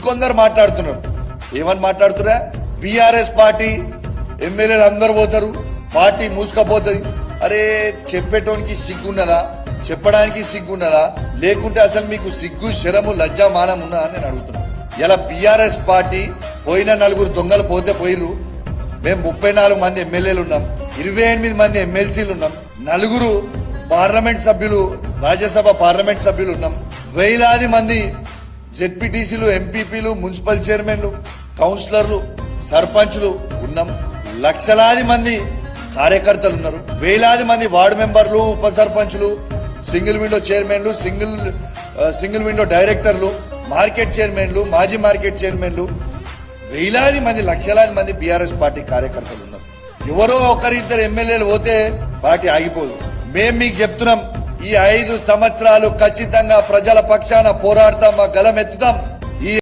ఇంకొందరు మాట్లాడుతున్నారు. ఏమని మాట్లాడుతున్నా? బీఆర్ఎస్ పార్టీ ఎమ్మెల్యేలు అందరు పోతారు, పార్టీ మూసుకపోతుంది. అరే చెప్పేటోనికి సిగ్గున్నదా? చెప్పడానికి సిగ్గున్నదా? లేకుంటే అసలు మీకు సిగ్గు శరము లజ్జా మానం ఉన్నదా అని నేను అడుగుతున్నా. ఇలా బీఆర్ఎస్ పార్టీ పోయిన 4 దొంగలు పోతే పోయిర్రు. మేము 34 మంది ఎమ్మెల్యేలు ఉన్నాం, 28 మంది ఎమ్మెల్సీలు ఉన్నాం, 4 పార్లమెంట్ సభ్యులు, రాజ్యసభ పార్లమెంట్ సభ్యులు ఉన్నాం, వేలాది మంది జెడ్పీటీసీలు, ఎంపీపీలు, మున్సిపల్ చైర్మన్లు, కౌన్సిలర్లు, సర్పంచ్లు ఉన్నాం, లక్షలాది మంది కార్యకర్తలు ఉన్నారు, వేలాది మంది వార్డు మెంబర్లు, ఉప సర్పంచ్లు, సింగిల్ విండో చైర్మన్లు, సింగిల్ విండో డైరెక్టర్లు, మార్కెట్ చైర్మన్లు, మాజీ మార్కెట్ చైర్మన్లు, వేలాది మంది, లక్షలాది మంది బీఆర్ఎస్ పార్టీ కార్యకర్తలు ఉన్నారు. ఎవరో ఒకరిద్దరు ఎమ్మెల్యేలు పోతే పార్టీ ఆగిపోదు. మేము మీకు చెప్తున్నాం, ఈ 5 సంవత్సరాలు ఖచ్చితంగా ప్రజల పక్షాన పోరాడతాం, మా గలం ఎత్తుతాం.